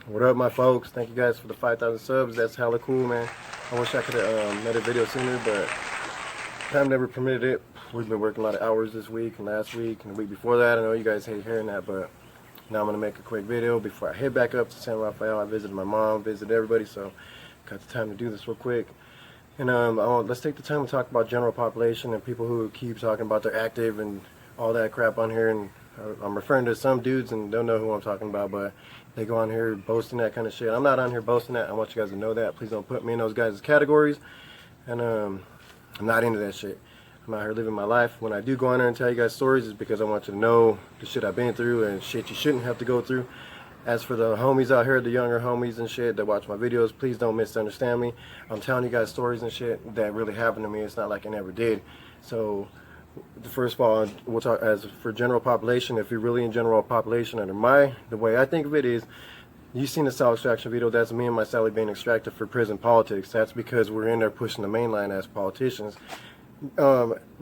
What up, my folks? Thank you guys for the 5,000 subs. That's hella cool, man. I wish I could have made a video sooner, but time never permitted it. We've been working a lot of hours this week and last week and the week before that. I know you guys hate hearing that, but now I'm going to make a quick video before I head back up to San Rafael. I visited my mom, visited everybody, so got the time to do this real quick. And let's take the time to talk about general population and people who keep talking about they're active and all that crap on here. And I'm referring to some dudes and don't know who I'm talking about, but they go on here boasting that kind of shit. I'm not on here boasting that. I want you guys to know that. Please don't put me in those guys' categories. And I'm not into that shit. I'm out here living my life. When I do go on there and tell you guys stories, it's because I want you to know the shit I've been through and shit you shouldn't have to go through. As for the homies out here, the younger homies and shit that watch my videos, please don't misunderstand me. I'm telling you guys stories and shit that really happened to me. It's not like I never did. So, first of all, we'll talk as for general population. If you're really in general population, under the way I think of it is, you've seen the cell extraction video. That's me and my Sally being extracted for prison politics. That's because we're in there pushing the main line as politicians.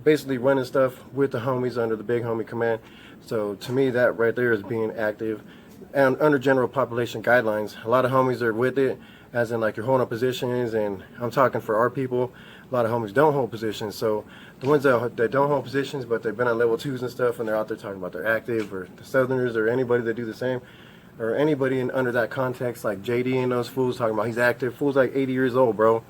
Basically running stuff with the homies under the big homie command. So to me, that right there is being active. And under general population guidelines, a lot of homies are with it, as in like you're holding up positions, and I'm talking for our people, a lot of homies don't hold positions. So the ones that don't hold positions, but they've been on level 2s and stuff, and they're out there talking about they're active, or the Southerners, or anybody that do the same, or anybody under that context, like JD and those fools talking about he's active. Fool's like 80 years old, bro.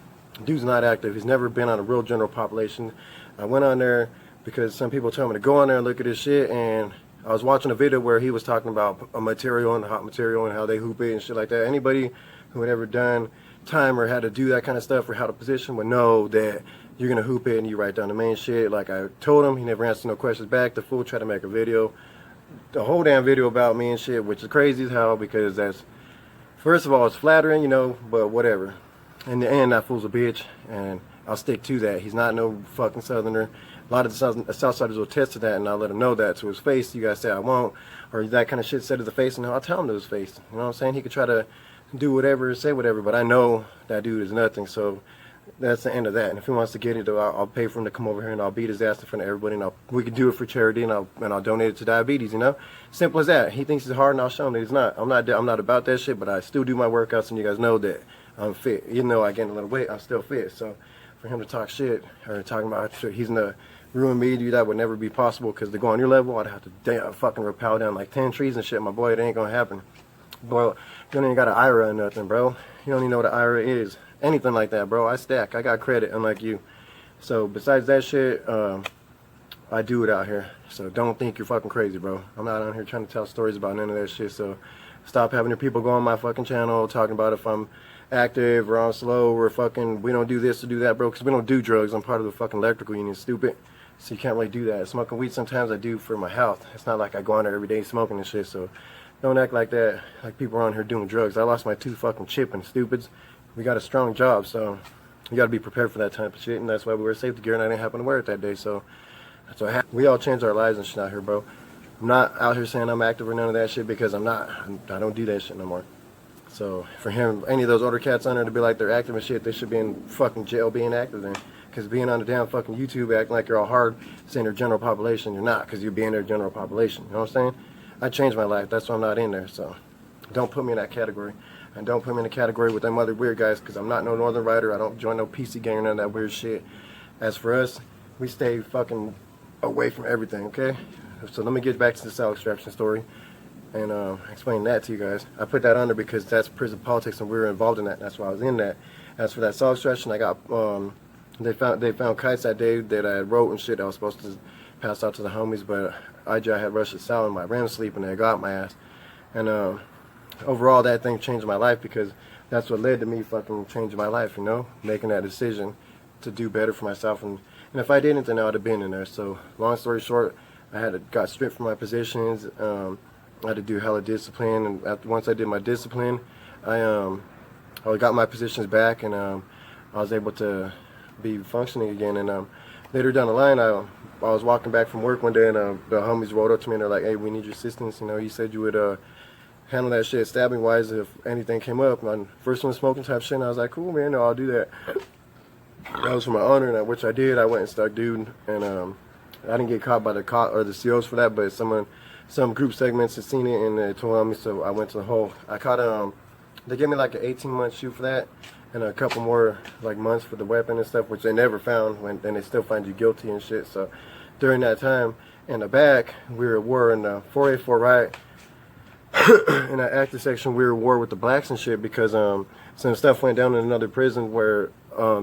Dude's not active. He's never been on a real general population. I went on there because some people told me to go on there and look at his shit, and I was watching a video where he was talking about a material and hot material and how they hoop it and shit like that. Anybody who had ever done time or had to do that kind of stuff or how to position would know that you're going to hoop it and you write down the main shit. Like I told him, he never answered no questions back. The fool tried to make a video, the whole damn video about me and shit, which is crazy as hell because that's, first of all, it's flattering, you know, but whatever. In the end, that fool's a bitch, and I'll stick to that. He's not no fucking Southerner. A lot of the Southsiders will attest to that, and I'll let him know that to his face. You guys say I won't, or that kind of shit said to the face, and I'll tell him to his face. You know what I'm saying? He could try to do whatever, say whatever, but I know that dude is nothing, so that's the end of that. And if he wants to get it, I'll pay for him to come over here, and I'll beat his ass in front of everybody, and we can do it for charity, and I'll donate it to diabetes, you know? Simple as that. He thinks it's hard, and I'll show him that he's not. I'm not about that shit, but I still do my workouts, and you guys know that I'm fit. Even though I gained a little weight, I'm still fit. So for him to talk shit or talking about shit, he's gonna ruin me, dude. That would never be possible because to go on your level, I'd have to fucking rappel down like 10 trees and shit. My boy, it ain't gonna happen. Bro, you don't even got an IRA or nothing, bro. You don't even know what an IRA is. Anything like that, bro. I stack. I got credit, unlike you. So besides that shit, I do it out here. So don't think you're fucking crazy, bro. I'm not out here trying to tell stories about none of that shit. So stop having your people go on my fucking channel talking about if I'm active or I'm slow or fucking we don't do this or do that, bro, because we don't do drugs. I'm part of the fucking electrical union, stupid. So you can't really do that. Smoking weed sometimes I do for my health. It's not like I go on there every day smoking and shit. So don't act like that, like people are on here doing drugs. I lost my tooth fucking chipping, stupids. We got a strong job, so you got to be prepared for that type of shit, and that's why we wear safety gear, and I didn't happen to wear it that day. So that's what happened. We all change our lives and shit out here, bro. I'm not out here saying I'm active or none of that shit because I'm not. I don't do that shit no more. So for him, any of those older cats on there to be like they're active and shit, they should be in fucking jail being active then. Because being on the damn fucking YouTube acting like you're all hard, saying they're general population, you're not, because you're being their general population. You know what I'm saying? I changed my life. That's why I'm not in there. So don't put me in that category. And don't put me in the category with them other weird guys, because I'm not no Northern Rider. I don't join no PC gang or none of that weird shit. As for us, we stay fucking away from everything, okay? So let me get back to the cell extraction story and explain that to you guys. I put that under because that's prison politics and we were involved in that. That's why I was in that. As for that cell extraction, I got they found kites that day that I had wrote and shit. I was supposed to pass out to the homies, but I had rushed the cell in my REM sleep and they got my ass. And overall, that thing changed my life because that's what led to me fucking changing my life. You know, making that decision to do better for myself. And if I didn't, then I would have been in there. So long story short, I got stripped from my positions. I had to do hella discipline, and once I did my discipline, I got my positions back, and I was able to be functioning again. And later down the line, I was walking back from work one day, and the homies rolled up to me and they're like, "Hey, we need your assistance. You know, you said you would handle that shit stabbing wise if anything came up." And first one smoking type shit, and I was like, "Cool, man, no, I'll do that." That was for my honor, and which I did. I went and stuck dude, and I didn't get caught by the COs for that, but some group segments had seen it and they told me, so I went to the hole. I caught They gave me like an 18-month shoot for that, and a couple more like months for the weapon and stuff, which they never found. And they still find you guilty and shit. So during that time, in the back, we were at war in the 484 riot. In that active section, we were at war with the blacks and shit because some stuff went down in another prison where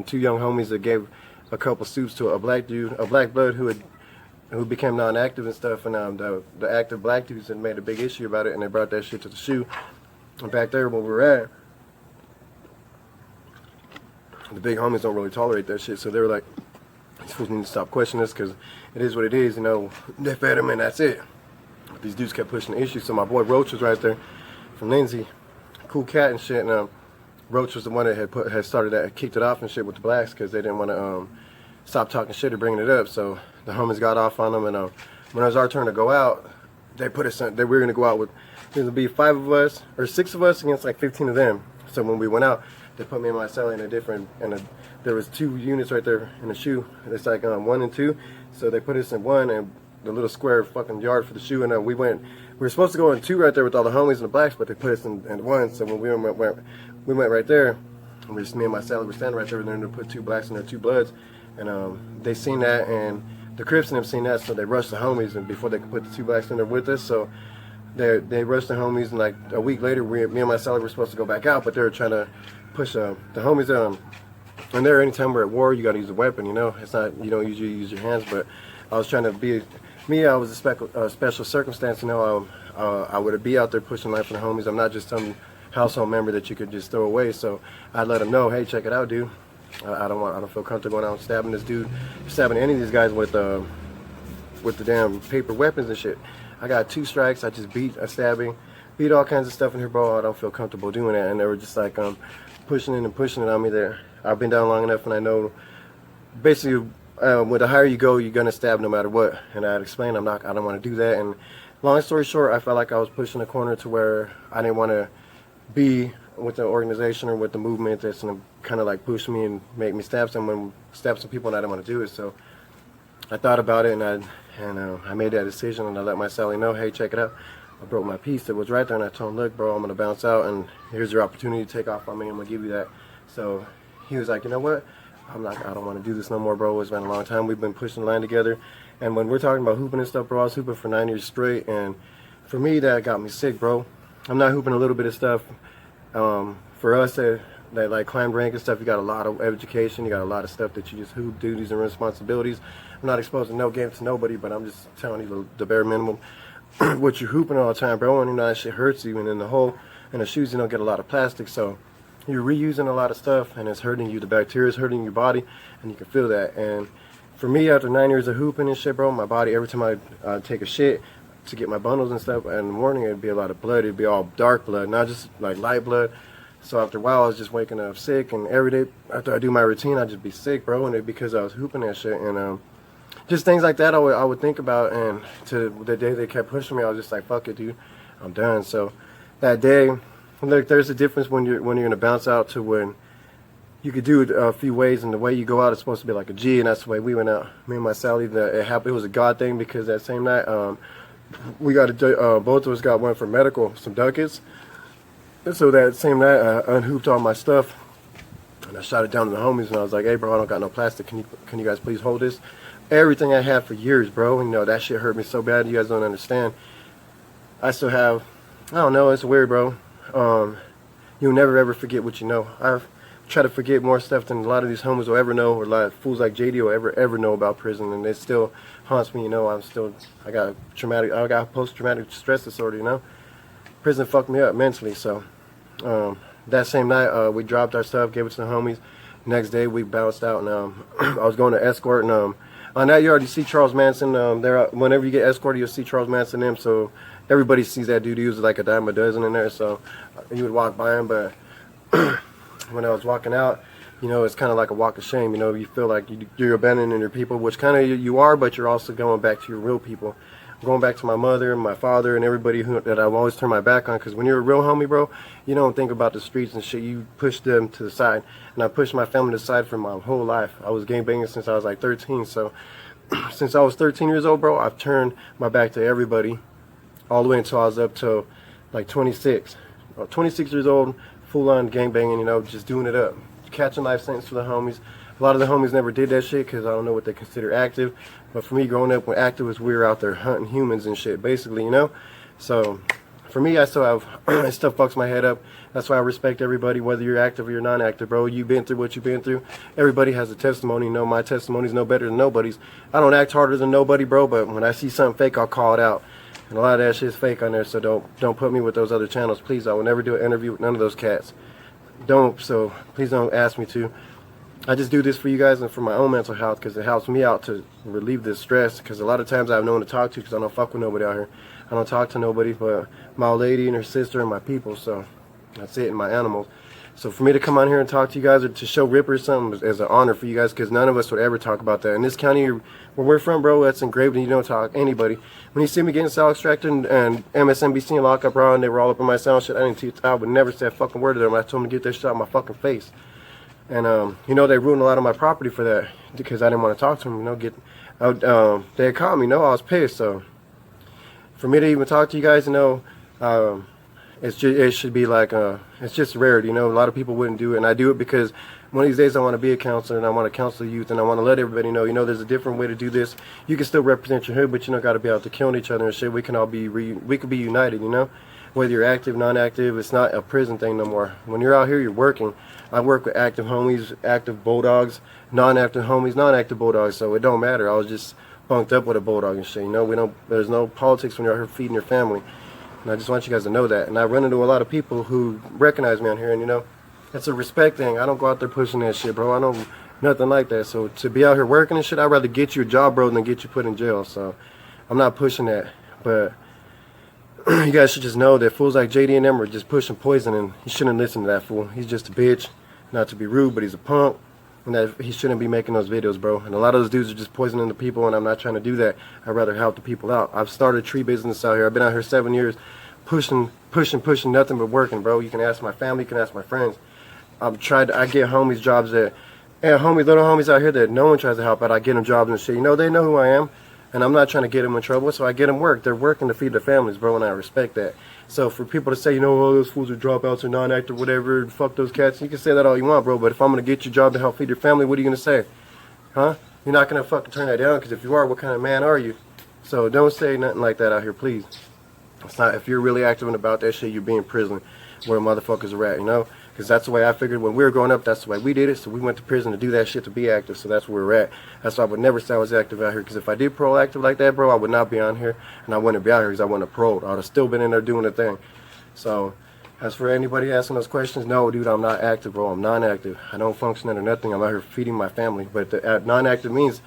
two young homies that gave a couple soups to a black dude, a black blood who became non-active and stuff, and the active black dudes had made a big issue about it, and they brought that shit to the shoe. And back there where we were at, the big homies don't really tolerate that shit, so they were like, these fools need to stop questioning this because it is what it is, you know, they fed him and that's it. But these dudes kept pushing the issue, so my boy Roach was right there from Lindsay, cool cat and shit, and Roach was the one that had kicked it off and shit with the blacks because they didn't want to stop talking shit or bringing it up. So the homies got off on them, and when it was our turn to go out, they put us in, we were gonna go out with, there would be 5 of us or 6 of us against like 15 of them. So when we went out, they put me and my cell in a different, there was 2 units right there in the shoe. It's like 1 and 2. So they put us in 1 and the little square fucking yard for the shoe, and we were supposed to go in 2 right there with all the homies and the blacks, but they put us in 1. So when we went right there, and me and my Sally were standing right there, and then they put 2 blacks in there, 2 bloods, and they seen that, and the Crips and them seen that, so they rushed the homies, and before they could put the 2 blacks in there with us, so they rushed the homies, and like a week later, me and my Sally were supposed to go back out, but they were trying to push the homies and there, anytime we're at war, you got to use a weapon, you know. It's not, you don't usually use your hands, but I was trying to be me. I was a special circumstance, you know. I would be out there pushing life for the homies. I'm not just some household member that you could just throw away. So I'd let them know, hey, check it out, dude. I don't feel comfortable going out and stabbing this dude, stabbing any of these guys with the damn paper weapons and shit. I got 2 strikes. I just beat a stabbing, beat all kinds of stuff in here, bro. I don't feel comfortable doing that. And they were just like pushing it on me there. I've been down long enough, and I know basically with the higher you go, you're gonna stab no matter what. And I'd explain I don't want to do that. And long story short, I felt like I was pushing a corner to where I didn't want to be with the organization or with the movement that's gonna kind of like push me and make me stab some people, and I didn't want to do it. So I thought about it, and I made that decision, and I let my Sally know, hey, check it out. I broke my piece that was right there, and I told him, look, bro, I'm gonna bounce out, and here's your opportunity to take off on me. I'm gonna give you that. So he was like, you know what? I don't want to do this no more, bro. It's been a long time. We've been pushing the line together. And when we're talking about hooping and stuff, bro, I was hooping for 9 years straight. And for me, that got me sick, bro. I'm not hooping a little bit of stuff. For us that like climbed rank and stuff, you got a lot of education. You got a lot of stuff that you just hoop, duties and responsibilities. I'm not exposing no game to nobody, but I'm just telling you the bare minimum. What you're hooping all the time, bro, and you know that shit hurts you. And in the shoes, you don't get a lot of plastic, so you're reusing a lot of stuff, and it's hurting you. The bacteria is hurting your body, and you can feel that. And for me, after 9 years of hooping and shit, bro, my body, every time I take a shit to get my bundles and stuff, in the morning it'd be a lot of blood. It'd be all dark blood, not just like light blood. So after a while, I was just waking up sick, and every day after I do my routine, I'd just be sick, bro, and it's because I was hooping that shit. And just things like that I would think about, and to the day they kept pushing me, I was just like, fuck it, dude, I'm done. So that day, look, there's a difference when you're gonna bounce out to when you could do it a few ways, and the way you go out is supposed to be like a G, and that's the way we went out. Me and my Sally, it was a God thing, because that same night we got both of us got one for medical, some ducats. And so that same night I unhooped all my stuff, and I shot it down to the homies, and I was like, hey, bro, I don't got no plastic. Can you guys please hold this? Everything I had for years, bro. You know, that shit hurt me so bad. You guys don't understand. I still have, I don't know, it's weird, bro. You'll never ever forget what you know. I've tried to forget more stuff than a lot of these homies will ever know, or a lot of fools like JD will ever know about prison, and it still haunts me. You know, I got post-traumatic stress disorder. You know, prison fucked me up mentally. So that same night, we dropped our stuff, gave it to the homies. Next day, we bounced out, and I was going to escort, and on that you already see Charles Manson. Whenever you get escorted, you'll see Charles Manson them. So everybody sees that dude. He was like a dime a dozen in there. So you would walk by him, but when I was walking out, you know, it's kind of like a walk of shame. You know, you feel like you're abandoning your people, which kind of you are, but you're also going back to your real people. Going back to my mother and my father and everybody that I've always turned my back on, because when you're a real homie, bro, you don't think about the streets and shit. You push them to the side, and I pushed my family to the side for my whole life. I was gangbanging since I was like 13, so since I was 13 years old, bro, I've turned my back to everybody all the way until I was up to like 26. 26 years old, full on gangbanging, you know, just doing it up. Catching life sentence for the homies. A lot of the homies never did that shit because I don't know what they consider active. But for me, growing up, when active was we were out there hunting humans and shit, basically, you know. So for me, I still have, it still fucks my head up. That's why I respect everybody, whether you're active or you're non-active, bro. You've been through what you've been through. Everybody has a testimony. You know, my testimony's no better than nobody's. I don't act harder than nobody, bro, but when I see something fake, I'll call it out. And a lot of that shit's fake on there, so don't put me with those other channels, please. I will never do an interview with none of those cats. So please don't ask me to. I just do this for you guys and for my own mental health because it helps me out to relieve this stress, because a lot of times I have no one to talk to because I don't fuck with nobody out here. I don't talk to nobody but my old lady and her sister and my people, so that's it, and my animals. So for me to come on here and talk to you guys or to show Ripper something is an honor for you guys, because none of us would ever talk about that. In this county where we're from, bro, that's engraved and you don't talk anybody. When you see me getting cell extracted and MSNBC and lockup raw and they were all up in my sound shit, I would never say a fucking word to them. I told them to get their shit out of my fucking face. And you know, they ruined a lot of my property for that because I didn't want to talk to them, you know, they had caught me, you know, I was pissed. So for me to even talk to you guys, you know, it should be like, it's just rarity, you know. A lot of people wouldn't do it, and I do it because one of these days I want to be a counselor and I want to counsel youth, and I want to let everybody know, you know, there's a different way to do this. You can still represent your hood, but you don't got to be out to killing each other and shit. We can all be, we could be united, you know. Whether you're active, non-active, it's not a prison thing no more. When you're out here, you're working. I work with active homies, active bulldogs, non-active homies, non-active bulldogs, so it don't matter. I was just bunked up with a bulldog and shit, you know. There's no politics when you're out here feeding your family. And I just want you guys to know that. And I run into a lot of people who recognize me on here, and you know, it's a respect thing. I don't go out there pushing that shit, bro. I don't, nothing like that. So to be out here working and shit, I'd rather get you a job, bro, than get you put in jail. So I'm not pushing that. But you guys should just know that fools like JD and them are just pushing poison, and you shouldn't listen to that fool. He's just a bitch. Not to be rude, but he's a punk. And that he shouldn't be making those videos, bro. And a lot of those dudes are just poisoning the people, and I'm not trying to do that. I'd rather help the people out. I've started a tree business out here. I've been out here 7 years, pushing, nothing but working, bro. You can ask my family, you can ask my friends. I get homies jobs that, little homies out here that no one tries to help out. I get them jobs and shit. You know, they know who I am, and I'm not trying to get them in trouble, so I get them work. They're working to feed their families, bro, and I respect that. So for people to say, you know, oh, those fools are dropouts or non-active, whatever, fuck those cats, you can say that all you want, bro, but if I'm going to get your job to help feed your family, what are you going to say? Huh? You're not going to fucking turn that down, because if you are, what kind of man are you? So don't say nothing like that out here, please. It's not, if you're really active and about that shit, you're being in prison where motherfuckers are at, you know? Because that's the way I figured when we were growing up, that's the way we did it. So we went to prison to do that shit to be active. So that's where we're at. That's why I would never say I was active out here. Because if I did parole active like that, bro, I would not be on here. And I wouldn't be out here because I wouldn't have paroled. I would have still been in there doing the thing. So as for anybody asking those questions, no, dude, I'm not active, bro. I'm non-active. I don't function under nothing. I'm out here feeding my family. But the non-active means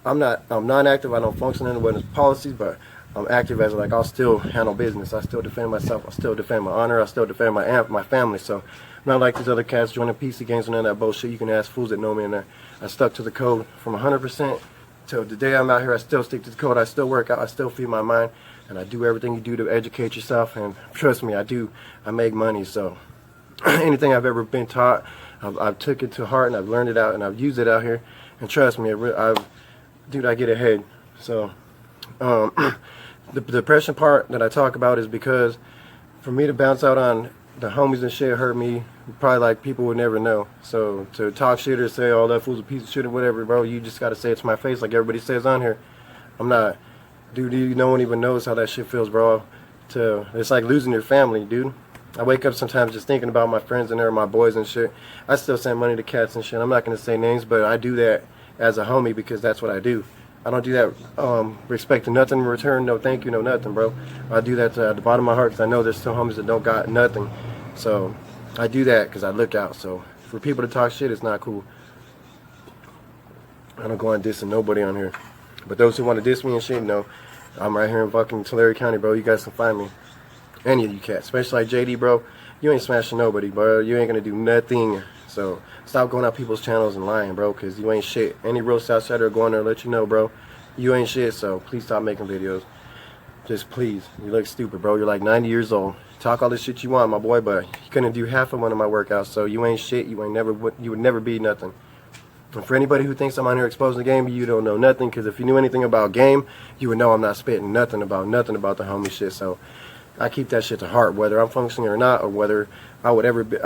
I'm non-active. I don't function under what is policies, but I'm active as like I'll still handle business. I still defend myself. I still defend my honor. I still defend my family. So not like these other cats joining PC games and none of that bullshit. You can ask fools that know me in there. I stuck to the code from 100% till the day I'm out here. I still stick to the code. I still work out. I still feed my mind. And I do everything you do to educate yourself. And trust me, I do. I make money. So anything I've ever been taught, I've took it to heart and I've learned it out and I've used it out here. And trust me, dude, I get ahead. So the depression part that I talk about is because for me to bounce out on the homies and shit hurt me probably like people would never know. So to talk shit or say, oh, that fool's a piece of shit or whatever, bro, you just got to say it to my face like everybody says on here. I'm not, dude, no one even knows how that shit feels, bro. It's like losing your family, dude. I wake up sometimes just thinking about my friends and my boys and shit. I still send money to cats and shit. I'm not going to say names, but I do that as a homie because that's what I do. I don't do that expecting nothing in return, no thank you, no nothing, bro. I do that at the bottom of my heart because I know there's still homies that don't got nothing. So I do that because I look out. So for people to talk shit, it's not cool. I don't go on dissing nobody on here. But those who want to diss me and shit, no. I'm right here in fucking Tulare County, bro. You guys can find me. Any of you cats, especially like JD, bro. You ain't smashing nobody, bro. You ain't gonna do nothing. So stop going out people's channels and lying, bro, because you ain't shit. Any real Southsider will go on there and let you know, bro, you ain't shit. So please stop making videos. Just please. You look stupid, bro. You're like 90 years old. Talk all this shit you want, my boy, but you couldn't do half of one of my workouts. So you ain't shit. You would never be nothing. And for anybody who thinks I'm on here exposing the game, you don't know nothing. Because if you knew anything about game, you would know I'm not spitting nothing about the homie shit. So I keep that shit to heart, whether I'm functioning or not, or whether I would ever be,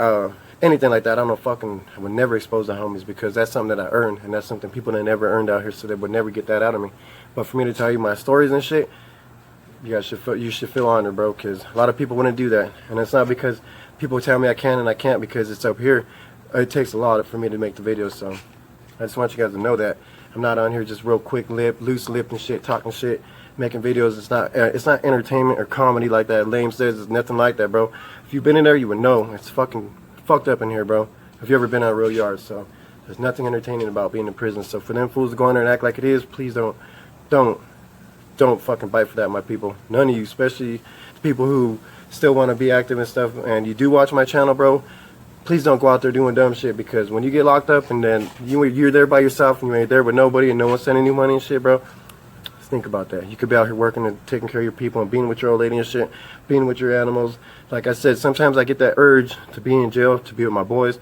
anything like that. I would never expose the homies, because that's something that I earned, and that's something people that never earned out here, so they would never get that out of me. But for me to tell you my stories and shit, you should feel honored, bro, because a lot of people wouldn't do that. And it's not because people tell me I can and I can't because it's up here. It takes a lot for me to make the videos, so I just want you guys to know that I'm not on here just real quick loose lipped and shit, talking shit, making videos. It's not entertainment or comedy like that lame says. It's nothing like that, bro. If you've been in there, you would know it's fucking fucked up in here, bro. Have you ever been on real yards? So there's nothing entertaining about being in prison. So for them fools to go in there and act like it is, please don't fucking bite for that, my people. None of you, especially people who still want to be active and stuff, and you do watch my channel, bro, please don't go out there doing dumb shit, because when you get locked up and then you're there by yourself and you ain't there with nobody and no one's sending you money and shit, bro, just think about that. You could be out here working and taking care of your people and being with your old lady and shit, being with your animals. Like I said, sometimes I get that urge to be in jail, to be with my boys,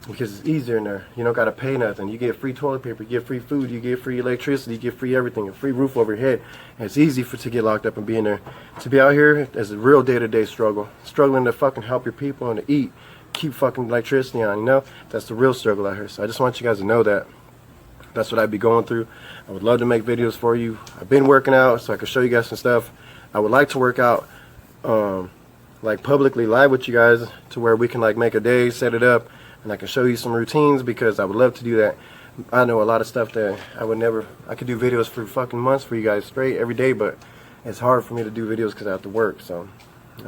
because it's easier in there. You don't gotta pay nothing. You get free toilet paper, you get free food, you get free electricity, you get free everything, a free roof over your head. And it's easy to get locked up and be in there. To be out here is a real day-to-day struggle. Struggling to fucking help your people and to eat, keep fucking electricity on, you know? That's the real struggle out here. So I just want you guys to know that. That's what I'd be going through. I would love to make videos for you. I've been working out so I can show you guys some stuff. I would like to work out like publicly live with you guys, to where we can like make a day, set it up, and I can show you some routines, because I would love to do that. I know a lot of stuff that I could do videos for fucking months for you guys straight every day, but it's hard for me to do videos because I have to work. So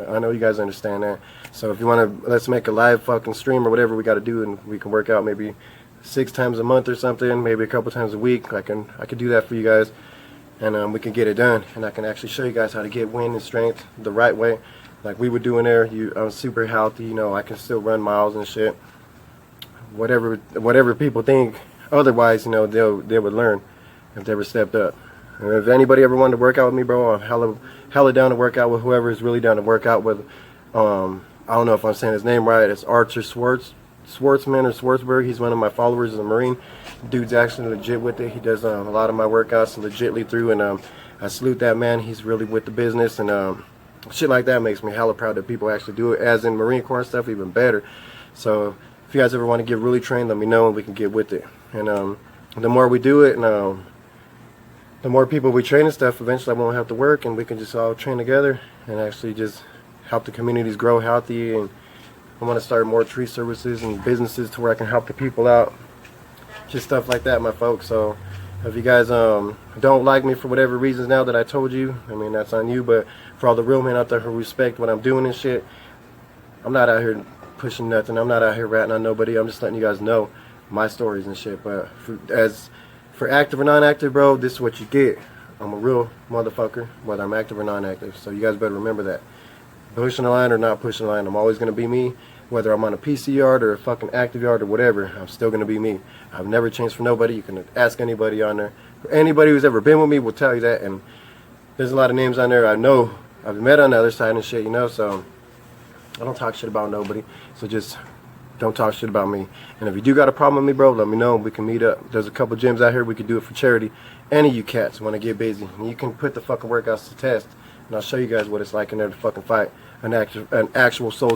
I know you guys understand that. So if you want to, let's make a live fucking stream or whatever we got to do, and we can work out maybe 6 times a month or something, maybe a couple times a week. I could do that for you guys, and we can get it done, and I can actually show you guys how to get wind and strength the right way, like we were doing there. I'm super healthy, you know. I can still run miles and shit. Whatever people think otherwise, you know, they would learn if they ever stepped up. And if anybody ever wanted to work out with me, bro, I'm hella down to work out with whoever is really down to work out with. I don't know if I'm saying his name right. It's Archer Schwartzman or Schwartzberg. He's one of my followers as a Marine. Dude's actually legit with it. He does a lot of my workouts legitly through, and I salute that man. He's really with the business, and shit like that makes me hella proud that people actually do it. As in Marine Corps and stuff, even better. So if you guys ever want to get really trained, let me know and we can get with it. And the more we do it, and the more people we train and stuff, eventually I won't have to work, and we can just all train together and actually just help the communities grow healthy. And I want to start more tree services and businesses to where I can help the people out. Just stuff like that, my folks. So if you guys don't like me for whatever reasons now that I told you, I mean, that's on you. But for all the real men out there who respect what I'm doing and shit, I'm not out here pushing nothing. I'm not out here ratting on nobody. I'm just letting you guys know my stories and shit. But for active or non-active, bro, this is what you get. I'm a real motherfucker, whether I'm active or non-active. So you guys better remember that. Pushing the line or not pushing the line, I'm always going to be me. Whether I'm on a PC yard or a fucking active yard or whatever, I'm still going to be me. I've never changed for nobody. You can ask anybody on there. Anybody who's ever been with me will tell you that. And there's a lot of names on there I know I've met on the other side and shit, you know. So I don't talk shit about nobody. So just don't talk shit about me. And if you do got a problem with me, bro, let me know. We can meet up. There's a couple gyms out here. We could do it for charity. Any of you cats want to get busy, and you can put the fucking workouts to test, and I'll show you guys what it's like in there to fucking fight an actual soldier.